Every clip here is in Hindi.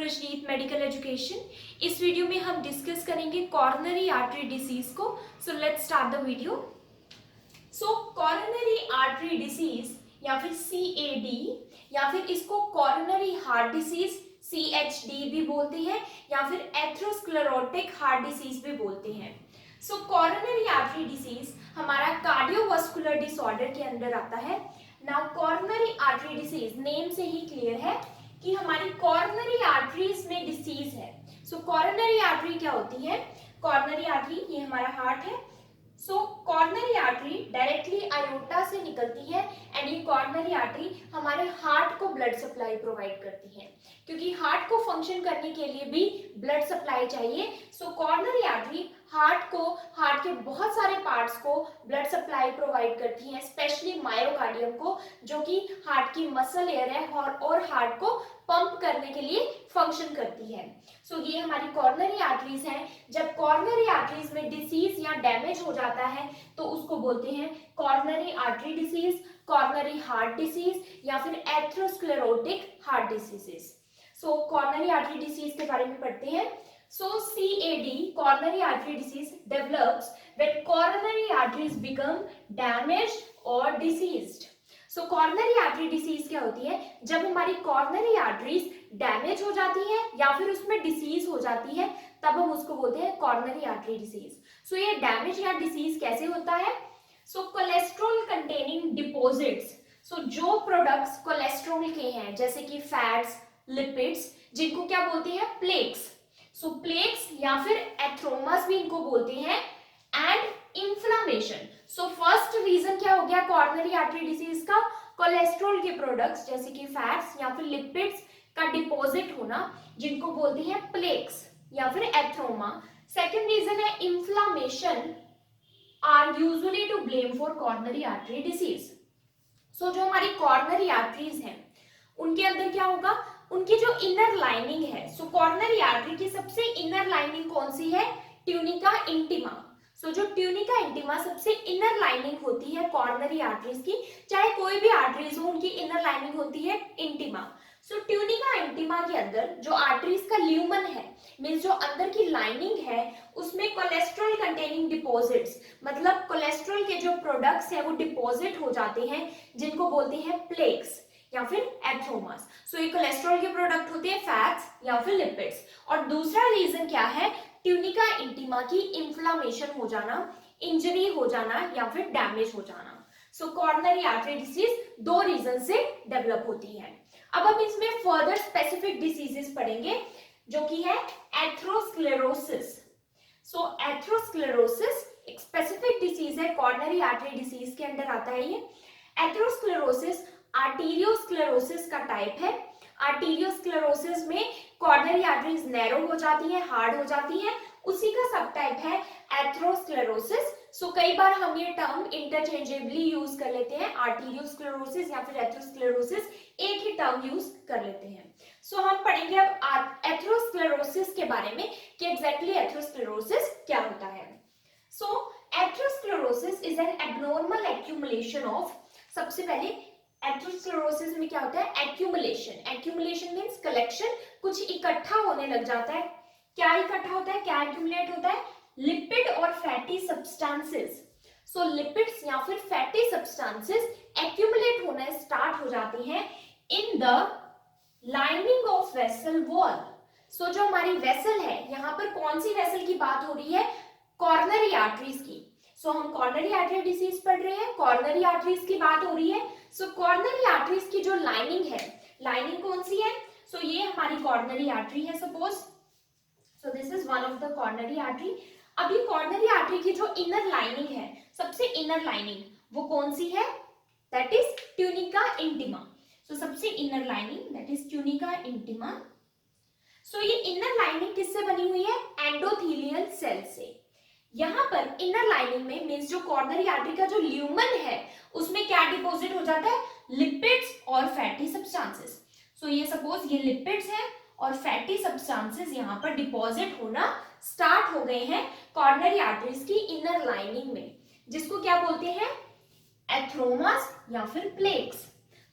रजनीत मेडिकल एजुकेशन। इस वीडियो में हम डिस्कस करेंगे कॉर्नरी आर्टरी डिसीज को। So let's start the video. So coronary artery disease या फिर CAD या फिर इसको कॉर्नरी हार्ट डिसीज CHD भी बोलते हैं या फिर एथेरोस्क्लेरोटिक हार्ट डिसीज भी बोलते हैं। सो कॉर्नरी आर्टरी डिसीज हमारा कार्डियोवास्कुलर डिसऑर्डर के अंदर आता है। Now coronary artery disease name से ही क्लियर है कि हमारी कॉर्नरी आर्टरीज में डिसीज है। सो कॉर्नरी आर्टरी क्या होती है? कॉर्नरी आर्टरी ये हमारा हार्ट है। सो कॉर्नरी आर्टरी डायरेक्टली आयोटा से निकलती है एंड ये कॉर्नरी आर्टरी हमारे हार्ट को ब्लड सप्लाई प्रोवाइड करती है, क्योंकि हार्ट को फंक्शन करने के लिए भी ब्लड सप्लाई चाहिए। सो कॉर्नरी आर्टरी हार्ट के बहुत सारे पार्ट्स को ब्लड सप्लाई प्रोवाइड करती है, स्पेशली मायोकार्डियम को, जो कि हार्ट की मसल एयर है और हार्ट को पंप करने के लिए फंक्शन करती है। सो ये हमारी कॉर्नरी आर्टरीज हैं। जब कॉर्नरी आर्टरीज में डिसीज या डैमेज हो जाता है तो उसको बोलते हैं coronary artery disease, coronary heart disease या फिर एथेरोस्क्लेरोटिक हार्ट डिसीजेस। सो कॉर्नरी आर्टरी डिसीज के बारे में पढ़ते हैं। So CAD, coronary artery disease, develops when coronary arteries become damaged or diseased. So coronary artery disease क्या होती है? जब हमारी coronary arteries डैमेज हो जाती है या फिर उसमें डिसीज हो जाती है तब हम उसको बोलते हैं coronary artery disease. So ये डैमेज या डिसीज कैसे होता है? So cholesterol containing deposits, so जो प्रोडक्ट्स कोलेस्ट्रॉल के हैं जैसे कि फैट्स, लिपिड्स, जिनको क्या बोलते हैं? प्लेक्स। सो प्लेक्स या फिर एथ्रोमास भी इनको बोलते हैं, and inflammation. So first reason क्या हो गया कॉर्नरी आर्टरी डिसीज का? कोलेस्ट्रॉल के प्रोडक्ट्स जैसे कि फैट्स या फिर लिपिड्स का डिपॉजिट होना, जिनको बोलते हैं प्लेक्स या फिर एथ्रोमा। सेकंड रीजन है inflammation are usually to blame for coronary artery disease. So जो हमारी कॉर्नरी आर्टरीज हैं उनके अंदर क्या होगा? उनकी जो इनर लाइनिंग है, सो कॉर्नरी आर्टरी की सबसे इनर लाइनिंग कौन सी है? Tunica intima. सो जो ट्यूनिका इंटीमा सबसे इनर लाइनिंग होती है कॉर्नरी आर्टरीज की, चाहे कोई भी आर्टरीज हो उनकी इनर लाइनिंग होती है इंटीमा। सो ट्यूनिका इंटीमा के अंदर जो आर्टरीज का ल्यूमन है, मींस जो अंदर की लाइनिंग है, उसमें कोलेस्ट्रॉल कंटेनिंग डिपॉजिट्स, मतलब कोलेस्ट्रॉल के जो प्रोडक्ट्स हैं वो डिपॉजिट हो जाते हैं, जिनको बोलते हैं प्लेक्स या फिर एथ्रोमास। सो ये कोलेस्ट्रॉल के प्रोडक्ट होते हैं फैट्स या फिर लिपिड्स। और दूसरा रीजन क्या है? ट्यूनिका इंटीमा की इंफ्लामेशन हो जाना, इंजरी हो जाना या फिर डैमेज हो जाना। सो कॉर्नरी आर्टरी डिसीज दो रीजन से डेवलप होती है। अब हम इसमें फर्दर स्पेसिफिक डिसीजेस पढ़ेंगे, जो कि है एथेरोस्क्लेरोसिस। सो एथेरोस्क्लेरोसिस एक स्पेसिफिक डिसीज है, कॉर्नरी आर्टरी डिसीज के अंदर आता है ये। एथेरोस्क्लेरोसिस आर्टीरियोस्क्लेरोसिस का टाइप है। आर्टीरियोस्क्लेरोसिस में कॉर्नरी आर्टरीज नैरो हो जाती है, हार्ड हो जाती है, उसी का सब टाइप है एथेरोस्क्लेरोसिस। सो कई बार हम ये टर्म इंटरचेंजेबली यूज कर लेते हैं, आर्टीरियोस्क्लेरोसिस या फिर एथेरोस्क्लेरोसिस एक ही टर्म यूज कर लेते हैं। सो हम पढ़ेंगे अब एथेरोस्क्लेरोसिस के बारे में कि एग्जैक्टली एथेरोस्क्लेरोसिस क्या होता है। So atherosclerosis is an abnormal accumulation of, सबसे पहले एथेरोस्क्लेरोसिस में क्या होता है? एक्यूमुलेशन। एक्यूमुलेशन मींस कलेक्शन, कुछ इकट्ठा होने लग जाता है। क्या इकट्ठा होता है? क्या एक्यूमुलेट होता है? लिपिड और फैटी सब्सटेंसेस। सो लिपिड्स या फिर फैटी सब्सटेंसेस एक्यूमुलेट होना स्टार्ट हो जाते हैं in the lining of vessel wall. So जो हमारी वेसल है, यहाँ पर कौन सी वेसल की बात हो रही है? कॉर्नरी आर्टरीज की। सो हम कॉर्नरी आर्टरी डिसीज पढ़ रहे हैं, कॉर्नरी आर्टरीज की बात हो रही है। सो कॉर्नरी आर्टरीज की जो लाइनिंग है, लाइनिंग कौन सी है? सो ये हमारी कॉर्नरी आर्टरी है suppose. So this is one of the coronary artery. अभी कॉर्नरी आर्टरी की जो इनर लाइनिंग है, सबसे इनर लाइनिंग वो कौन सी है? That is tunica intima. So सबसे inner lining that is tunica intima. So ये इनर लाइनिंग किससे बनी हुई है? एंडोथेलियल सेल से। यहाँ पर इनर लाइनिंग में मींस जो कॉर्नरी आर्टरी का जो ल्यूमन है उसमें क्या डिपॉजिट हो जाता है? लिपिड्स और फैटी सब्सटेंसेस। सो ये सपोज ये लिपिड्स है और फैटी सब्सटेंसेस यहाँ पर डिपॉजिट होना स्टार्ट हो गए हैं कॉर्नरी आर्टरीज की इनर लाइनिंग में, जिसको क्या बोलते हैं? एथ्रोमास या फिर प्लेक्स।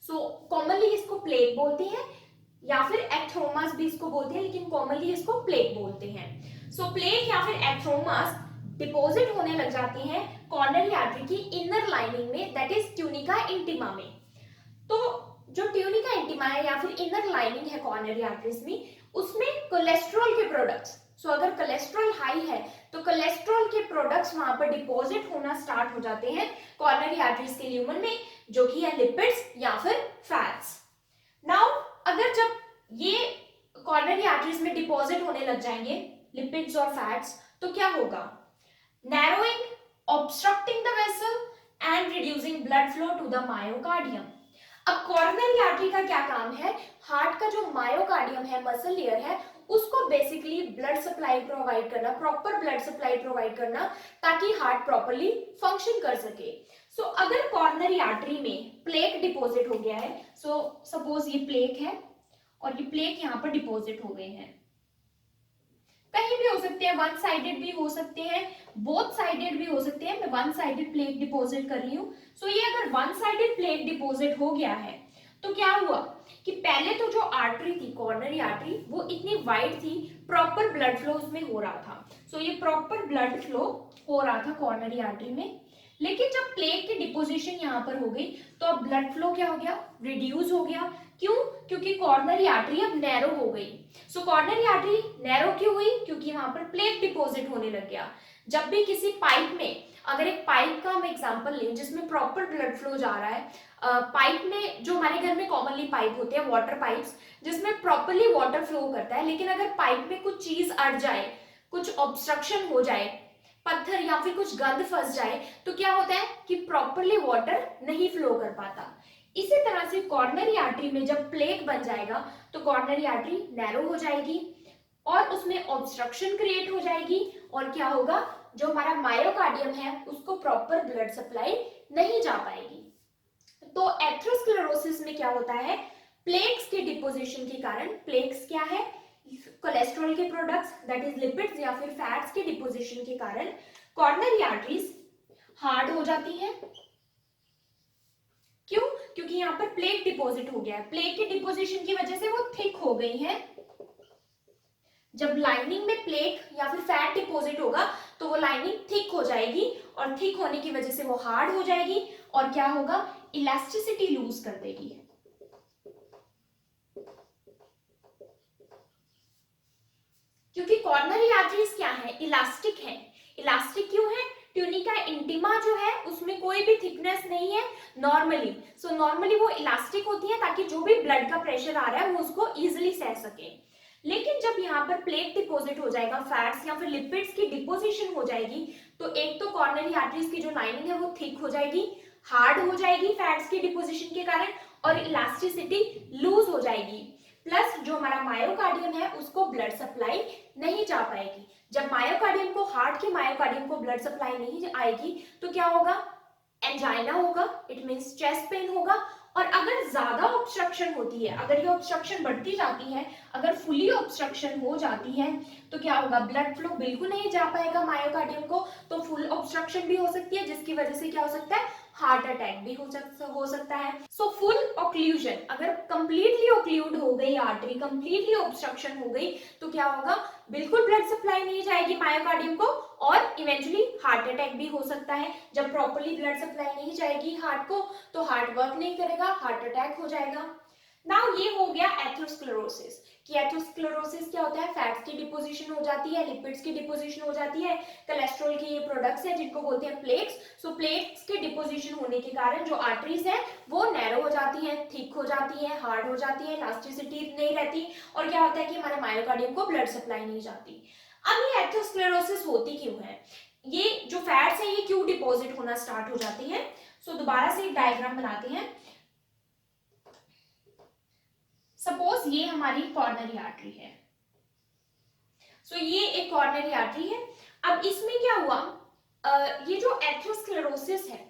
सो कॉमनली इसको प्लेक बोलते हैं या फिर एथ्रोमास भी इसको बोलते हैं, लेकिन कॉमनली इसको प्लेक बोलते हैं। सो प्लेक या फिर एथ्रोमास डिपॉजिट होने लग जाती हैं कॉर्नरी आर्टरी की इनर लाइनिंग में, दैट इज ट्यूनिका इंटीमा में। तो जो ट्यूनिका इंटीमा है या फिर इनर लाइनिंग है कॉर्नरी आर्टरीज में, उसमें कोलेस्ट्रॉल के प्रोडक्ट्स, सो अगर कोलेस्ट्रॉल हाई है तो कोलेस्ट्रॉल के प्रोडक्ट्स वहां पर डिपॉजिट होना स्टार्ट हो जाते हैं कॉर्नरी आर्टरीज के ल्यूमन में, जो कि है लिपिड्स या फिर फैट्स। नाउ अगर जब ये कॉर्नरी आर्टरीज में डिपॉजिट होने लग जाएंगे लिपिड्स और फैट्स, तो क्या होगा? Narrowing, obstructing the vessel and reducing blood flow to the myocardium. अब कॉर्नरी आर्टरी का क्या काम है? हार्ट का जो मायोकार्डियम है, मसल लेयर है, उसको बेसिकली ब्लड सप्लाई प्रोवाइड करना, प्रॉपर ब्लड सप्लाई प्रोवाइड करना, ताकि हार्ट प्रॉपर्ली फंक्शन कर सके। सो अगर कॉर्नरी आर्टरी में प्लेक डिपॉजिट हो गया है, सो सपोज ये प्लेक है और ये प्लेक यहाँ पर डिपॉजिट हो गए हैं, कहीं भी हो सकते हैं, वन साइडेड भी हो सकते हैं, बोथ साइडेड भी हो सकते हैं। मैं वन साइडेड प्लेक डिपॉजिट कर रही हूँ। सो ये अगर वन साइडेड प्लेक डिपॉजिट हो गया है तो क्या हुआ कि पहले तो जो आर्टरी थी कॉर्नरी आर्टरी, वो इतनी वाइड थी, प्रॉपर ब्लड फ्लो उसमें हो रहा था। सो ये प्रॉपर ब्लड फ्लो हो रहा था कॉर्नरी आर्टरी में। लेकिन जब प्लेक की डिपोजिशन यहाँ पर हो गई तो अब ब्लड फ्लो क्या हो गया? रिड्यूस हो गया। क्यों? क्योंकि कॉर्नरी आर्टरी अब नैरो हो गई। सो कॉर्नरी आर्टरी नैरो क्यों हुई? क्योंकि वहां पर प्लेक डिपॉजिट होने लग गया। जब भी किसी पाइप में, अगर एक पाइप का हम एग्जांपल लें जिसमें प्रॉपर ब्लड फ्लो जा रहा है, पाइप में जो हमारे घर में कॉमनली पाइप होते हैं वाटर पाइप्स, जिसमें प्रॉपरली वाटर फ्लो करता है, लेकिन अगर पाइप में कुछ चीज अड़ जाए, कुछ ऑब्स्ट्रक्शन हो जाए, पत्थर या फिर कुछ गंद फंस जाए, तो क्या होता है कि प्रॉपरली वाटर नहीं फ्लो कर पाता। इसी तरह से कॉर्नरी आर्टरी में जब प्लेक बन जाएगा तो कॉर्नरी आर्टरी नैरो हो जाएगी और उसमें ऑब्स्ट्रक्शन क्रिएट हो जाएगी, और क्या होगा? जो हमारा मायोकार्डियम है उसको प्रॉपर ब्लड सप्लाई नहीं जा पाएगी। तो एथेरोस्क्लेरोसिस में क्या होता है? प्लेक्स के डिपोजिशन के कारण, प्लेक्स क्या है? कोलेस्ट्रॉल के प्रोडक्ट्स, दैट इज लिपिड्स या फिर फैट्स के डिपोजिशन के कारण कॉर्नरी आर्टरीज हार्ड हो जाती हैं। क्यों? क्योंकि यहाँ पर प्लेक डिपॉजिट हो गया है। प्लेक के डिपोजिशन की वजह से वो थिक हो गई हैं। जब लाइनिंग में प्लेक या फिर फैट डिपॉजिट होगा तो वो लाइनिंग थिक हो जाएगी, और थिक होने की वजह से वो हार्ड हो जाएगी, और क्या होगा? इलास्टिसिटी लूज कर देगी। क्योंकि कॉर्नरी आर्टरीज क्या है? इलास्टिक है। इलास्टिक क्यों है? ट्यूनिका इंटीमा जो है उसमें कोई भी थिकनेस नहीं है नॉर्मली। सो नॉर्मली वो इलास्टिक होती है ताकि जो भी ब्लड का प्रेशर आ रहा है वो उसको इजिली सह सके। लेकिन जब यहाँ पर प्लेक डिपॉजिट हो जाएगा, फैट्स या फिर लिपिड्स की डिपोजिशन हो जाएगी, तो एक तो कॉर्नरी आर्टरीज की जो लाइनिंग है वो थिक हो जाएगी, हार्ड हो जाएगी फैट्स की डिपोजिशन के कारण, और इलास्टिसिटी लूज हो जाएगी। प्लस जो हमारा मायोकार्डियम है उसको ब्लड सप्लाई नहीं जा पाएगी। जब मायोकार्डियम को, हार्ट के मायोकार्डियम को ब्लड सप्लाई नहीं आएगी तो क्या होगा? एंजाइना होगा, इट मींस चेस्ट पेन होगा। और अगर ज्यादा ऑब्स्ट्रक्शन होती है, अगर ये ऑब्स्ट्रक्शन बढ़ती जाती है, अगर फुली ऑब्स्ट्रक्शन हो जाती है, तो क्या होगा? ब्लड फ्लो बिल्कुल नहीं जा पाएगा मायोकार्डियम को, तो फुल ऑब्स्ट्रक्शन भी हो सकती है, जिसकी वजह से क्या हो सकता है? हार्ट अटैक भी हो सकता है। सो फुल ऑक्लूजन, अगर कंप्लीटली ऑक्लूड हो गई आर्टरी, कंप्लीटली ऑब्स्ट्रक्शन हो गई, तो क्या होगा? बिल्कुल ब्लड सप्लाई नहीं जाएगी मायोकार्डियम को, और इवेंचुअली हार्ट अटैक भी हो सकता है। जब प्रॉपर्ली ब्लड सप्लाई नहीं जाएगी हार्ट को तो हार्ट वर्क नहीं करेगा, हार्ट अटैक हो जाएगा। नाउ ये हो गया एथेरोस्क्लेरोसिस। कि एथेरोस्क्लेरोसिस क्या होता है? फैट्स की डिपोजिशन हो जाती है, लिपिड्स की डिपोजिशन हो जाती है, कोलेस्ट्रॉल के ये प्रोडक्ट्स हैं जिनको बोलते हैं प्लेक्स। सो प्लेक्स के डिपोजिशन होने के कारण जो आर्टरीज है वो नैरो हो जाती है, थिक हो जाती है, हार्ड हो जाती है, इलास्टिसिटी नहीं रहती, और क्या होता है कि हमारे मायोकार्डियम को ब्लड सप्लाई नहीं जाती। अब ये एथेरोस्क्लेरोसिस होती क्यों है? ये जो फैट्स है ये क्यों डिपोजिट होना स्टार्ट हो जाती है? सो दोबारा से एक डायग्राम बनाते हैं। सपोज ये हमारी कॉर्नरी आर्टरी है। सो ये एक कॉर्नरी आर्टरी है। अब इसमें क्या हुआ? ये जो एथेरोस्क्लेरोसिस है,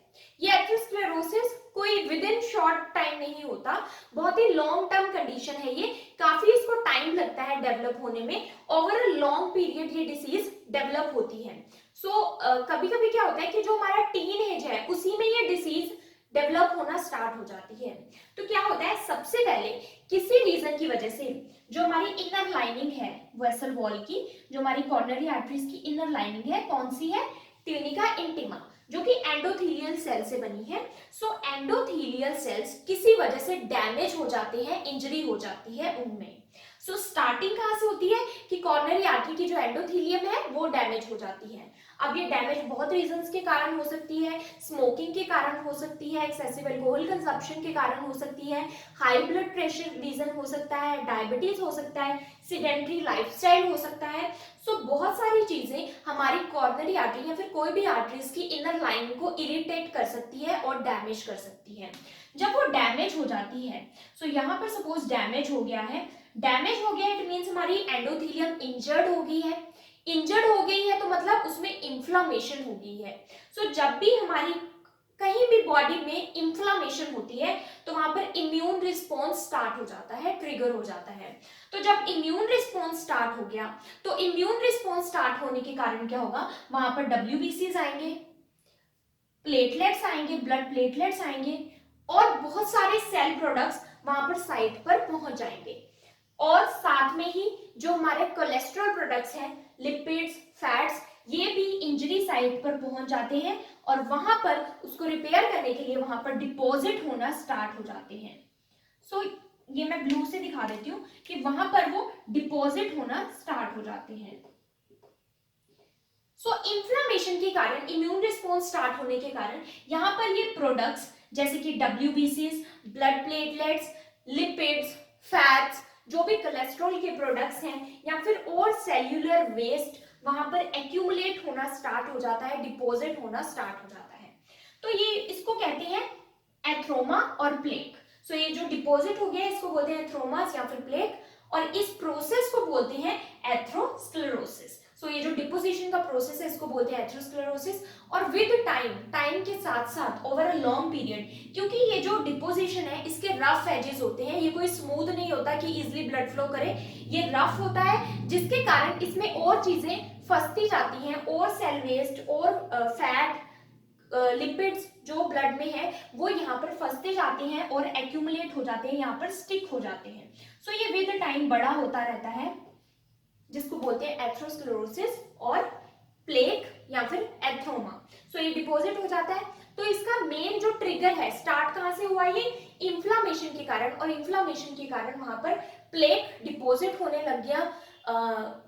ये एथेरोस्क्लेरोसिस कोई विद इन शॉर्ट टाइम नहीं होता, बहुत ही लॉन्ग टर्म कंडीशन है ये, काफी इसको टाइम लगता है डेवलप होने में, ओवर अ लॉन्ग पीरियड ये डिसीज डेवलप होती है। सो कभी कभी क्या होता है कि जो हमारा टीन एज है उसी में ये डिसीज डेवलप होना स्टार्ट हो जाती है। तो क्या होता है, सबसे पहले किसी रीजन की वजह से जो हमारी इनर लाइनिंग है वेसल वॉल की, जो हमारी कॉर्नरी आर्टरीज की इनर लाइनिंग है, कौन सी है, ट्यूनिका इंटीमा, जो कि एंडोथेलियल सेल से बनी है। सो एंडोथेलियल सेल्स किसी वजह से डैमेज हो जाते हैं, इंजरी हो जाती है उनमें। सो स्टार्टिंग कहाँ से होती है कि कॉर्नरी आर्टरी की जो एंडोथेलियम है वो डैमेज हो जाती है। अब ये डैमेज बहुत रीजंस के कारण हो सकती है, स्मोकिंग के कारण हो सकती है, एक्सेसिव अल्कोहल कंजप्शन के कारण हो सकती है, हाई ब्लड प्रेशर रीजन हो सकता है, डायबिटीज हो सकता है, सीडेंटरी लाइफस्टाइल हो सकता है। सो बहुत सारी चीजें हमारी कॉर्नरी आर्टरी या फिर कोई भी आर्टरीज की इनर लाइनिंग को इरिटेट कर सकती है और डैमेज कर सकती है। जब वो डैमेज हो जाती है, सो यहाँ पर सपोज डैमेज हो गया है, डैमेज हो गया इट मींस हमारी एंडोथेलियम इंजर्ड हो गई है, इंजर्ड हो गई है तो मतलब उसमें इंफ्लामेशन हो गई है। सो जब भी हमारी कहीं भी बॉडी में इंफ्लामेशन होती है तो वहां पर इम्यून रिस्पॉन्स स्टार्ट हो जाता है, ट्रिगर हो जाता है। तो जब इम्यून रिस्पॉन्स स्टार्ट हो गया तो इम्यून रिस्पॉन्स स्टार्ट होने के कारण क्या होगा, वहां पर WBCs आएंगे, प्लेटलेट्स आएंगे, ब्लड प्लेटलेट्स आएंगे और बहुत सारे सेल प्रोडक्ट्स वहां पर साइट पर पहुंच जाएंगे। और साथ में ही जो हमारे कोलेस्ट्रॉल प्रोडक्ट्स हैं, लिपिड्स, फैट्स, ये भी इंजरी साइट पर पहुंच जाते हैं और वहां पर उसको रिपेयर करने के लिए वहां पर डिपॉजिट होना स्टार्ट हो जाते हैं। सो ये मैं ब्लू से दिखा देती हूँ कि वहां पर वो डिपॉजिट होना स्टार्ट हो जाते हैं। सो इंफ्लेमेशन के कारण, इम्यून रिस्पॉन्स स्टार्ट होने के कारण यहाँ पर ये प्रोडक्ट्स जैसे कि WBCs, blood platelets, lipids, fats, जो भी कोलेस्ट्रॉल के प्रोडक्ट्स हैं या फिर और सेल्यूलर वेस्ट वहां पर एक्यूमुलेट होना स्टार्ट हो जाता है, डिपॉजिट होना स्टार्ट हो जाता है। तो ये इसको कहते हैं एथ्रोमा और प्लेक। सो ये जो डिपॉजिट हो गया इसको बोलते हैं एथ्रोमास या फिर प्लेक, और इस प्रोसेस को बोलते हैं एथ्रोस्क्लेरोसिस। सो ये जो डिपोजिशन का प्रोसेस है इसको बोलते हैं एथ्रोस्क्लेरोसिस। और विद टाइम, टाइम के साथ साथ ओवर अ लॉन्ग पीरियड, क्योंकि ये जो डिपोजिशन है इसके रफ एजेस होते हैं, ये कोई स्मूथ नहीं होता कि इजिली ब्लड फ्लो करे, ये रफ होता है जिसके कारण इसमें और चीजें फंसती जाती हैं, और सेल वेस्ट और फैट, लिपिड्स जो ब्लड में है वो यहाँ पर फंसते जाते हैं और एक्यूमुलेट हो जाते हैं, यहाँ पर स्टिक हो जाते हैं। सो ये विद टाइम बड़ा होता रहता है, जिसको बोलते हैं एथ्रोस्क्लेरोसिस और प्लेक या फिर एथ्रोमा। सो ये डिपॉजिट हो जाता है। तो इसका मेन जो ट्रिगर है, स्टार्ट कहाँ से हुआ, ये इंफ्लामेशन के कारण, और इंफ्लामेशन के कारण वहां पर प्लेक डिपॉजिट होने लग गया,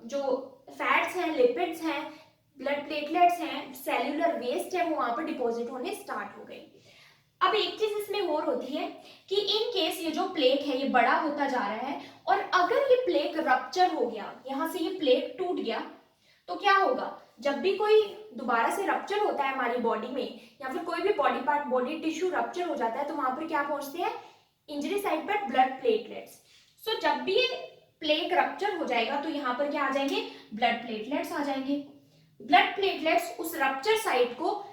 जो फैट्स हैं, लिपिड्स हैं, ब्लड प्लेटलेट्स हैं, सेल्यूलर वेस्ट है, वो वहां पर डिपॉजिट होने स्टार्ट हो गई। अब एक चीज इसमें और होती है कि इन केस ये जो प्लेक है ये बड़ा होता जा रहा है, और अगर ये प्लेक रप्चर हो गया, यहां से ये प्लेक टूट गया, तो क्या होगा, जब भी कोई दोबारा से रप्चर होता है हमारी बॉडी में या फिर कोई भी body part, body tissue rupture हो जाता है, तो वहां पर क्या पहुंचते हैं, इंजरी साइट पर ब्लड प्लेटलेट्स। सो जब भी ये प्लेक रप्चर हो जाएगा तो यहाँ पर क्या आ जाएंगे, ब्लड प्लेटलेट्स आ जाएंगे। ब्लड प्लेटलेट्स उस रप्चर साइट को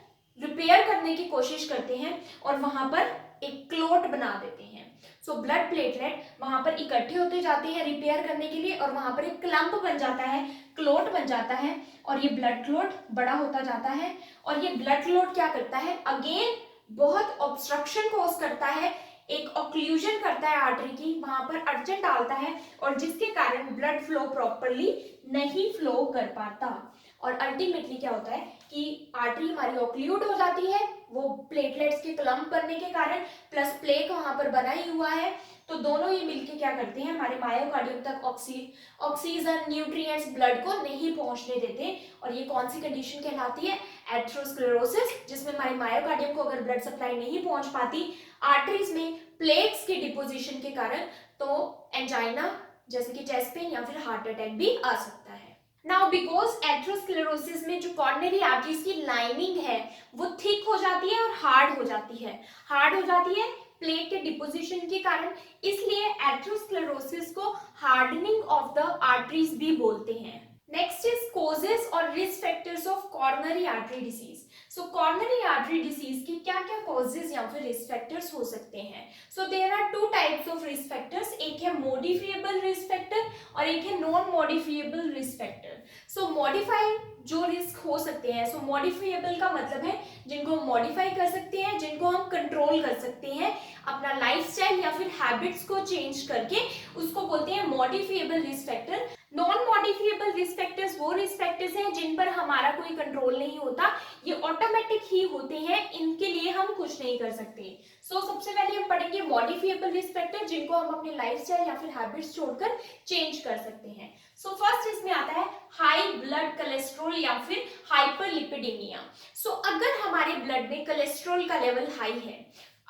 रिपेयर करने की कोशिश करते हैं और वहां पर एक क्लोट बना देते हैं। सो ब्लड प्लेटलेट वहां पर इकट्ठे होते जाते हैं रिपेयर करने के लिए, और वहां पर एक क्लम्प बन जाता है, क्लोट बन जाता है, और ये ब्लड क्लोट बड़ा होता जाता है। और ये ब्लड क्लोट क्या करता है, अगेन बहुत ऑब्स्ट्रक्शन कॉज करता है, एक ऑक्लूजन करता है आर्टरी की, वहां पर अड़चन डालता है, और जिसके कारण ब्लड फ्लो प्रॉपरली नहीं फ्लो कर पाता। और अल्टीमेटली क्या होता है कि आर्टरी हमारी ऑक्लूड हो जाती है, वो प्लेटलेट्स के क्लम्प बनने के कारण, प्लस प्लेक वहां पर बना ही हुआ है, तो दोनों ये मिलके क्या करते हैं, हमारे मायोकार्डियम तक ऑक्सीजन, न्यूट्रिएंट्स ब्लड को नहीं पहुंचने देते। और ये कौन सी कंडीशन कहलाती है, एथ्रोस्क्लेरोसिस, जिसमें हमारे मायोकार्डियम को अगर ब्लड सप्लाई नहीं पहुंच पाती आर्टरीज में प्लेक्स की डिपोजिशन के कारण, तो एंजाइना जैसे कि चेस्ट पेन या फिर हार्ट अटैक भी आ सकता है। नाउ बिकॉज एथ्रोस्क्लेरोसिस में जो कॉर्नरी आर्टरीज की लाइनिंग है वो थिक हो जाती है और हार्ड हो जाती है, प्लेक के डिपोजिशन के कारण, इसलिए एथ्रोस्क्लेरोसिस को हार्डनिंग ऑफ द आर्टरीज भी बोलते हैं। नेक्स्ट इज कॉजेस और risk factors of coronary artery disease. So coronary artery disease के क्या क्या कॉजेज या फिर रिस्क फैक्टर्स हो सकते हैं? So there are two types of risk factors, एक है मॉडिफिएबल रिस्क फैक्टर और एक है non modifiable risk factor. So modify जो रिस्क हो सकते हैं, सो मॉडिफिएबल का मतलब है जिनको हम मॉडिफाई कर सकते हैं, जिनको हम कंट्रोल कर सकते हैं अपना लाइफस्टाइल या फिर हैबिट्स को चेंज करके, उसको बोलते हैं modifiable risk factor. Non modifiable risk factors वो रिस्क फैक्टर्स हैं जिन पर हमारा कोई कंट्रोल नहीं होता, ये ऑटोमेटिक ही होते हैं, इनके लिए हम कुछ नहीं कर सकते। सो सबसे पहले हम पढ़ेंगे मॉडिफिएबल रिस्क फैक्टर जिनको हम अपने लाइफस्टाइल या फिर हैबिट्स छोड़कर चेंज कर सकते हैं। सो फर्स्ट इसमें आता है हाई ब्लड कोलेस्ट्रॉल या फिर हाइपरलिपिडेमिया। सो अगर हमारे ब्लड में कोलेस्ट्रॉल का लेवल हाई है,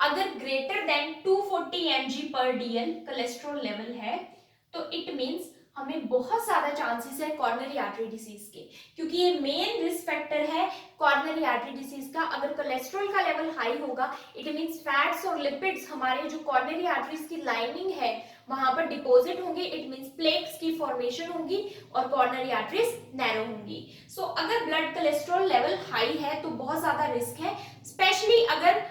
अगर greater than 240 mg/dl cholesterol level है, तो इट मींस हमें बहुत ज्यादा चांसेस है कॉर्नरी आर्टरी डिसीज के, क्योंकि ये मेन रिस्क फैक्टर है कॉर्नरी आर्टरी डिसीज का। अगर कोलेस्ट्रॉल का लेवल हाई होगा, इट मींस फैट्स और लिपिड्स हमारे जो कॉर्नरी आर्टरीज की लाइनिंग है वहां पर डिपॉजिट होंगे, इट मींस प्लेक्स की फॉर्मेशन होगी और कॉर्नरी आर्टरीज नैरो होंगी। सो अगर ब्लड कोलेस्ट्रॉल लेवल हाई है तो बहुत ज्यादा रिस्क है, स्पेशली अगर,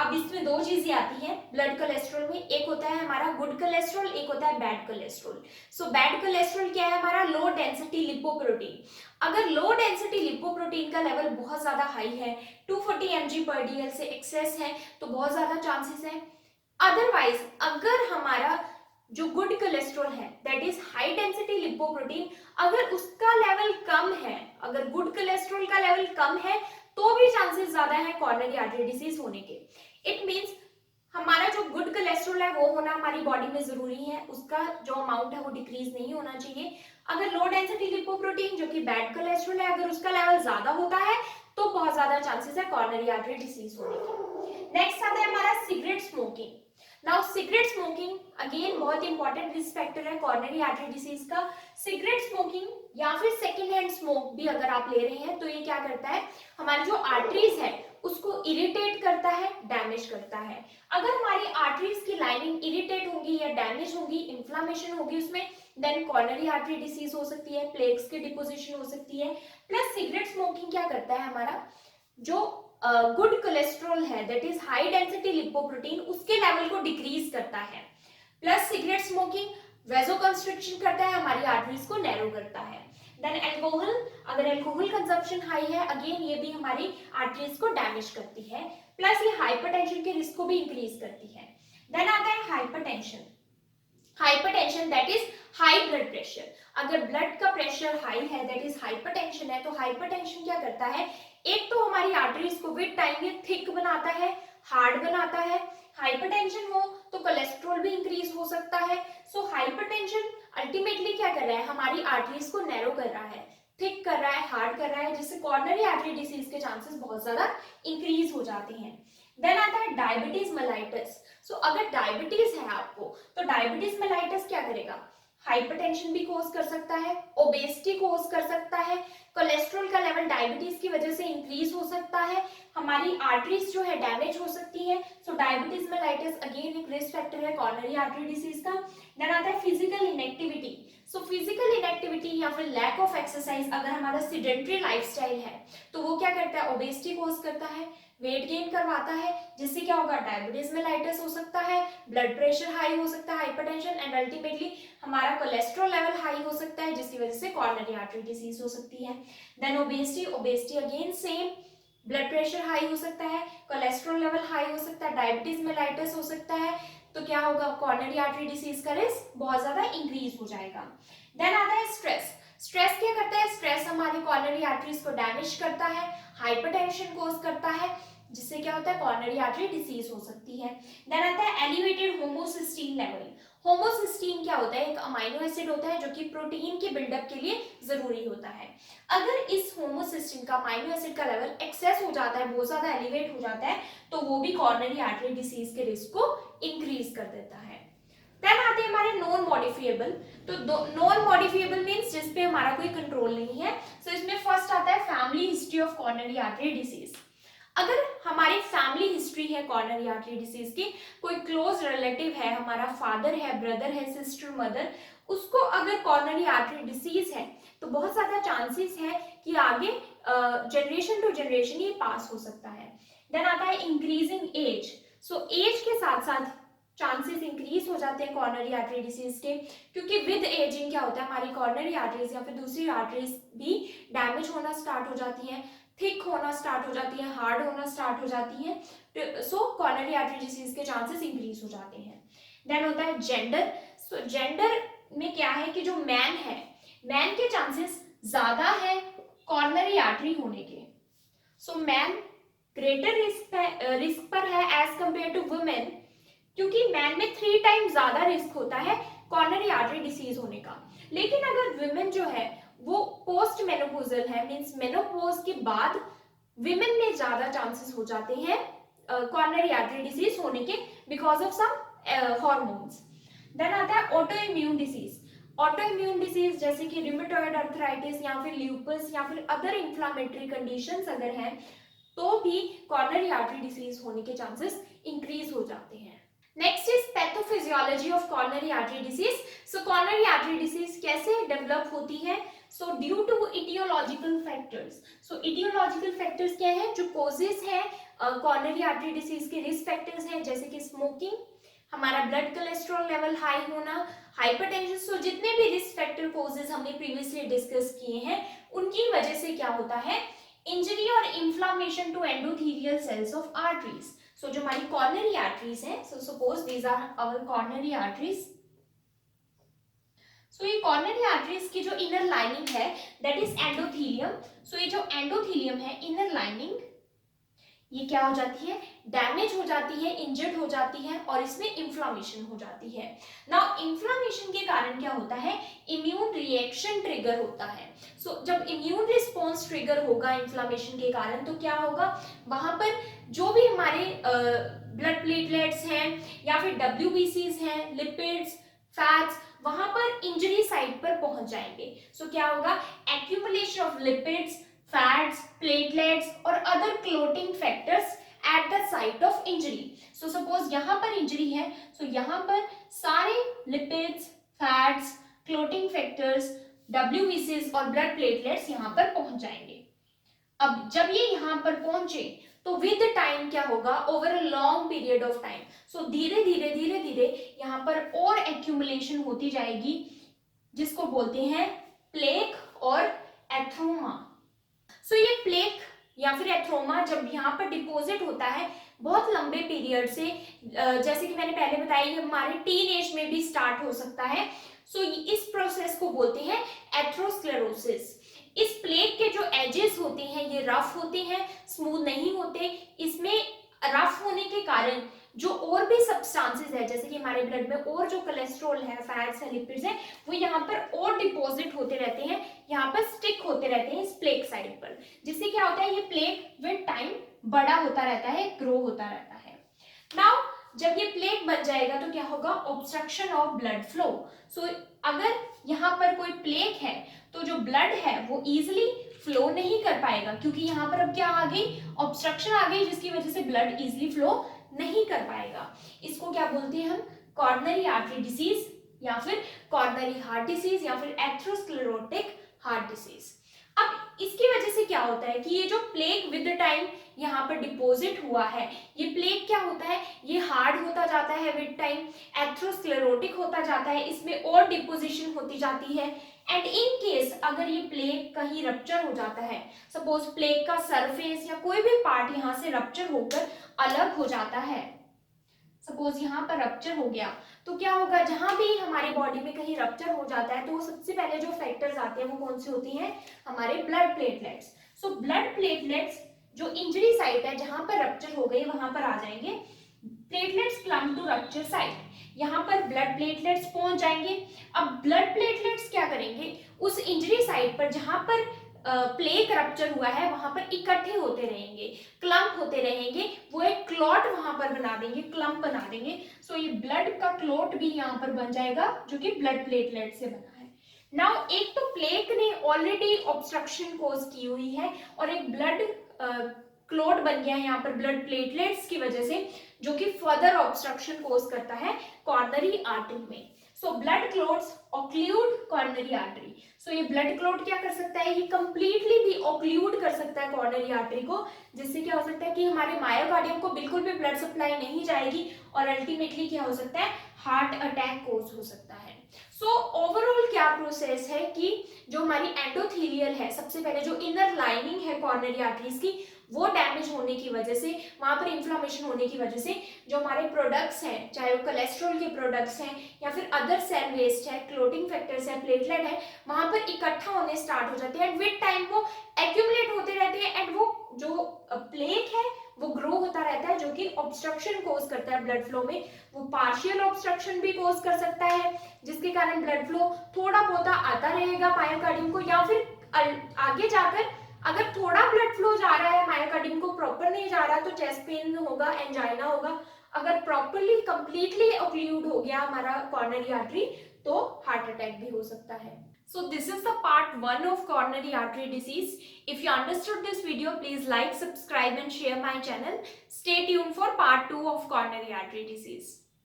अब इसमें दो चीजें आती हैं ब्लड कोलेस्ट्रॉल में, एक होता है हमारा गुड कोलेस्ट्रॉल, एक होता है bad cholesterol. So bad cholesterol क्या है? हमारा लो डेंसिटी लिपोप्रोटीन। अगर लो डेंसिटी लिपोप्रोटीन का लेवल बहुत ज्यादा हाई है, 240 mg/dl से एक्सेस है, तो बहुत ज्यादा चांसेस है। अदरवाइज अगर हमारा जो गुड कोलेस्ट्रॉल है, that is high density lipoprotein, अगर उसका लेवल कम है, अगर गुड कोलेस्ट्रॉल का लेवल कम है, तो भी चांसेस ज्यादा है कॉर्नरी आर्टरी डिसीज होने के। इट मींस हमारा जो गुड कोलेस्ट्रॉल है वो होना हमारी बॉडी में जरूरी है, उसका जो अमाउंट है वो डिक्रीज नहीं होना चाहिए। अगर लो डेंसिटी लिपोप्रोटीन जो कि बैड कोलेस्ट्रॉल है, अगर उसका लेवल ज्यादा होता है तो बहुत ज्यादा चांसेस है कॉर्नरी आर्टरी डिसीज होने के। नेक्स्ट आता है हमारा cigarette smoking. Now cigarette smoking again बहुत इंपॉर्टेंट रिस्क फैक्टर है कॉर्नरी आर्टरी डिसीज का। सिगरेट स्मोकिंग या फिर सेकेंड हैंड स्मोक भी अगर आप ले रहे हैं तो ये क्या करता है, हमारी जो आर्टरीज है उसको इरिटेट करता है, डैमेज करता है। अगर हमारी आर्टरीज की लाइनिंग इरिटेट होगी या डैमेज होगी, इन्फ्लामेशन होगी उसमें, देन कॉर्नरी आर्टरी डिसीज हो सकती है, प्लेक्स की डिपोजिशन हो सकती है। प्लस सिगरेट स्मोकिंग क्या करता है, हमारा जो गुड कोलेस्ट्रॉल है, that is high density lipoprotein, उसके लेवल को डिक्रीज करता है। प्लस सिगरेट स्मोकिंग वेसोकंस्ट्रिक्शन करता है, हमारी आर्टरीज को नैरो करता है। देन एल्कोहल, अगर एल्कोहल कंजप्शन हाई है, अगेन ये भी हमारी आर्टरीज को डैमेज करती है। प्लस ये हाइपरटेंशन के रिस्क को भी इंक्रीज करती है। देन आता है hypertension. Hypertension that is high blood pressure. अगर ब्लड का प्रेशर हाई है, दैट इज हाइपरटेंशन है, तो हाइपरटेंशन क्या करता है, एक तो हमारी आर्टरीज को विद टाइम ये थिक बनाता है, हार्ड बनाता है। हाइपरटेंशन हो तो कोलेस्ट्रॉल भी इंक्रीज हो सकता है। सो हाइपरटेंशन अल्टीमेटली क्या कर रहा है, हमारी आर्टरीज को नैरो कर रहा है, थिक कर रहा है, हार्ड कर रहा है, जिससे कॉर्नरी आर्टरी डिसीज के चांसेस बहुत ज्यादा इंक्रीज हो जाते हैं। देन आता है डायबिटीज मेलाइटिस। सो अगर डायबिटीज है आपको, तो डायबिटीज मेलाइटिस क्या करेगा, हाइपरटेंशन भी कोज कर सकता है, ओबेसिटी कोज कर सकता है, कोलेस्ट्रॉल का लेवल डायबिटीज की वजह से इंक्रीज हो सकता है, हमारी आर्टरीज जो है डैमेज हो सकती है। सो डायबिटीज मेलाइटिस अगेन एक रिस्क फैक्टर है कॉर्नरी आर्टरी डिसीज का। देन आता है physical inactivity. So physical inactivity या फिर लैक ऑफ एक्सरसाइज, अगर हमारा सिडेंटरी लाइफस्टाइल है तो वो क्या करता है, ओबेसिटी कोज करता है, वेट गेन करवाता है, जिससे क्या होगा, डायबिटीज मेलाइटिस हो सकता है, ब्लड प्रेशर हाई हो सकता है, हाइपरटेंशन, एंड अल्टीमेटली हमारा कोलेस्ट्रॉल लेवल हाई हो सकता है, जिसकी वजह से कॉर्नरी आर्टरी डिसीज हो सकती है। Then obesity again same, blood pressure high हो सकता है, कोलेस्ट्रॉल लेवल हाई हो सकता है, डायबिटीज मेलाइटिस हो सकता है, तो क्या होगा, कॉर्नरी आर्टरी डिसीज का रिस्क बहुत ज्यादा इंक्रीज हो जाएगा। देन आता है स्ट्रेस। स्ट्रेस क्या करता है, स्ट्रेस हमारी कॉर्नरी आर्टरीज को डैमेज करता है, हाइपरटेंशन कोज करता है, जिससे क्या होता है, कॉर्नरी आर्टरी डिसीज हो सकती है। देन आता है एलिवेटेड होमोसिस्टीन लेवल। होमोसिस्टीन क्या होता है, एक अमाइनो एसिड होता है जो कि प्रोटीन के बिल्डअप के लिए जरूरी होता है। अगर इस होमोसिस्टीन का, अमाइनो एसिड का लेवल एक्सेस हो जाता है, बहुत ज्यादा एलिवेट हो जाता है, तो वो भी कॉर्नरी आर्टरी डिसीज के रिस्क को इंक्रीज कर देता है। देन आते हैं हमारे नॉन मॉडिफिएबल। तो नॉन मॉडिफिएबल मींस जिस पे हमारा कोई कंट्रोल नहीं है। सो इसमें फर्स्ट आता है family history of coronary artery disease. अगर हमारी फैमिली हिस्ट्री है कॉर्नरी आर्टरी डिसीज की, कोई क्लोज रिलेटिव है, हमारा फादर है, ब्रदर है, सिस्टर, मदर, उसको अगर कॉर्नरी आर्टरी डिसीज है, तो बहुत ज़्यादा चांसेस है कि आगे जनरेशन टू जनरेशन ये पास हो सकता है। देन आता है इंक्रीजिंग एज। सो एज के साथ साथ चांसेस इंक्रीज हो जाते हैं कॉर्नरी आर्टरी डिसीज के, क्योंकि विद एजिंग क्या होता है हमारी कॉर्नरी आर्टरीज या फिर दूसरी आर्टरीज भी डैमेज होना स्टार्ट हो जाती हैं, थिक होना स्टार्ट हो जाती है, हार्ड होना स्टार्ट हो जाती है। सो कॉर्नरी आर्टरी डिसीज के चांसेस इंक्रीज हो जाते हैं। देन होता है जेंडर। सो जेंडर में क्या है कि जो मैन है, मैन के चांसेस ज्यादा है कॉर्नरी आर्टरी होने के। सो मैन ग्रेटर रिस्क पर है एज कंपेयर टू वुमेन, क्योंकि मैन में 3 टाइम्स ज्यादा रिस्क होता है कॉर्नरी आर्टरी डिसीज होने का। लेकिन अगर वुमेन जो है वो पोस्ट मेनोपॉजल है, मींस मेनोपॉज के बाद विमेन में ज्यादा चांसेस हो जाते हैं कॉर्नरी आर्टरी डिसीज होने के because of some hormones. Then आता है auto immune disease. Auto immune disease जैसे कि रिमेटॉइड अर्थराइटिस या फिर ल्यूपस या फिर अदर इंफ्लामेटरी कंडीशंस अगर हैं तो भी कॉर्नरी आर्टरी डिसीज होने के चांसेस इंक्रीज हो जाते हैं। Next is pathophysiology of coronary artery disease. So coronary artery disease कैसे डेवलप होती है? So due to etiological factors. So etiological factors क्या है जो कॉजेस है कॉर्नरी आर्टरी डिसीज के? रिस्क फैक्टर्स हैं जैसे कि स्मोकिंग, हमारा ब्लड कोलेस्ट्रॉल लेवल हाई होना, हाइपरटेंशन। सो जितने भी रिस्क फैक्टर कॉजेस हमने प्रीवियसली डिस्कस किए हैं उनकी वजह से क्या होता है, इंजरी और inflammation to endothelial cells of arteries. So जो हमारी कॉर्नरी आर्टरीज हैं, so suppose these are our coronary arteries. So ये कॉर्नरी आर्टरीज की जो इनर लाइनिंग है दैट इज एंडोथेलियम। सो ये जो एंडोथेलियम है, इनर लाइनिंग, ये क्या हो जाती है, डैमेज हो जाती है, इंजर्ड हो जाती है और इसमें इन्फ्लामेशन हो जाती है। नाउ इन्फ्लामेशन के कारण क्या होता है, इम्यून रिएक्शन ट्रिगर होता है। सो जब इम्यून रिस्पॉन्स ट्रिगर होगा इन्फ्लामेशन के कारण तो क्या होगा, वहां पर जो भी हमारे ब्लड प्लेटलेट्स हैं या फिर WBCs हैं, लिपिड्स, फैट्स, वहां पर इंजरी साइट पर पहुंच जाएंगे। सो क्या होगा, accumulation of lipids, fats, platelets और other clotting factors at the site of injury. So suppose यहां पर इंजरी है, सो यहां पर सारे lipids, fats, clotting factors, WBCs और ब्लड प्लेटलेट्स यहां पर पहुंच जाएंगे। अब जब ये यहां पर पहुंचे तो विद टाइम क्या होगा, over a long period of time, so धीरे धीरे यहाँ पर और एक्यूमुलेशन होती जाएगी जिसको बोलते हैं प्लेक और एथ्रोमा। सो ये प्लेक या फिर एथ्रोमा जब यहाँ पर डिपॉजिट होता है बहुत लंबे पीरियड से, जैसे कि मैंने पहले बताया ये हमारे टीन एज में भी स्टार्ट हो सकता है। सो इस प्रोसेस को बोलते हैं एथ्रोस्क्लेरोसिस। इस प्लेक के जो एजेस होते हैं ये रफ होते हैं, स्मूथ नहीं होते। इसमें रफ होने के कारण जो और भी सब्सटेंसेस है जैसे कि हमारे ब्लड में और जो कोलेस्ट्रॉल है, फैट्स है, लिपिड्स है, वो यहाँ पर और डिपॉजिट होते रहते हैं, यहाँ पर स्टिक होते रहते हैं इस प्लेक साइड पर, जिससे क्या होता है ये प्लेक विद टाइम बड़ा होता रहता है, ग्रो होता रहता है। नाउ जब ये प्लेक बन जाएगा तो क्या होगा, ऑब्स्ट्रक्शन ऑफ ब्लड फ्लो। सो अगर यहाँ पर कोई प्लेक है तो जो ब्लड है वो इजिली फ्लो नहीं कर पाएगा, क्योंकि यहाँ पर अब क्या आ गई, ऑब्स्ट्रक्शन आ गई, जिसकी वजह से ब्लड इजिली फ्लो नहीं कर पाएगा। इसको क्या बोलते हैं हम, कॉर्नरी आर्टरी डिसीज या फिर कॉर्नरी हार्ट डिसीज या फिर एथ्रोस्क्लेरोटिक हार्ट डिसीज। अब इसकी वजह से क्या होता है कि ये जो प्लेक विद द टाइम यहाँ पर डिपॉजिट हुआ है, ये प्लेक क्या होता है, ये हार्ड होता जाता है विद टाइम, एथ्रोस्क्लेरोटिक होता जाता है, इसमें और डिपोजिशन होती जाती है। एंड इन केस अगर ये प्लेक कहीं रप्चर हो जाता है, सपोज प्लेक का सरफेस या कोई भी पार्ट यहाँ से रप्चर होकर अलग हो जाता है, सपोज यहाँ पर रप्चर हो गया, तो क्या होगा, जहां भी हमारी बॉडी में कहीं रप्चर हो जाता है तो सबसे पहले जो फैक्टर्स आते हैं वो कौन से होती हैं, हमारे blood platelets. So blood platelets जो इंजरी साइट है जहां पर रप्चर हो गई वहां पर आ जाएंगे, platelets clump to rupture site, यहाँ पर ब्लड प्लेटलेट्स पहुंच जाएंगे। अब ब्लड प्लेटलेट्स क्या करेंगे, उस इंजरी साइट पर जहां पर प्लेक रप्चर हुआ है वहां पर इकट्ठे होते रहेंगे, क्लम्प होते रहेंगे, वो एक क्लॉट वहां पर बना देंगे, क्लम्प बना देंगे। सो ये ब्लड का क्लॉट भी यहाँ पर बन जाएगा जो कि ब्लड प्लेटलेट से बना है। नाउ एक तो प्लेक ने ऑलरेडी ऑब्स्ट्रक्शन कॉज की हुई है और एक ब्लड क्लॉट बन गया है यहाँ पर ब्लड प्लेटलेट्स की वजह से, जो कि फर्दर ऑब्स्ट्रक्शन कॉज करता है कॉर्नरी आर्टरी में। So blood clots occlude coronary artery. So ये ब्लड क्लॉट क्या कर सकता है, ये कंप्लीटली भी ऑक्लूड कर सकता है कॉर्नरी आर्टरी को, जिससे क्या हो सकता है कि हमारे मायोकार्डियम को बिल्कुल भी ब्लड सप्लाई नहीं जाएगी और अल्टीमेटली क्या हो सकता है, हार्ट अटैक कोज हो सकता है। सो ओवरऑल क्या प्रोसेस है कि जो हमारी एंडोथेलियल है, सबसे पहले जो इनर लाइनिंग है कॉर्नरी आर्टरीज की, वो डैमेज होने की वजह से, वहां पर इंफ्लेमेशन होने की वजह से जो हमारे प्रोडक्ट्स हैं, चाहे वो कोलेस्ट्रॉल के प्रोडक्ट्स हैं या फिर अदर सेल वेस्ट है, क्लोटिंग फैक्टर्स है, प्लेटलेट है, वहां पर इकट्ठा होने स्टार्ट हो जाते हैं एंड विद टाइम वो एक्यूमुलेट होते रहते हैं एंड वो जो प्लेक है वो ग्रो होता रहता है, जो कि ऑब्स्ट्रक्शन कोज करता है ब्लड फ्लो में। वो पार्शियल ऑब्स्ट्रक्शन भी कोज कर सकता है, जिसके कारण ब्लड फ्लो थोड़ा बहुत आता रहेगा मायोकार्डियम को, या फिर आगे जाकर अगर थोड़ा ब्लड फ्लो जा रहा है मायोकार्डियम को, प्रॉपर नहीं जा रहा, तो चेस्ट पेन होगा, एंजाइना होगा। अगर प्रॉपरली कंप्लीटली ऑक्लूड हो गया हमारा कॉर्नरी आर्टरी तो हार्ट अटैक भी हो सकता है। So this is the part 1 of coronary artery disease. If you understood this video, please like, subscribe and share my channel. Stay tuned for part 2 of coronary artery disease.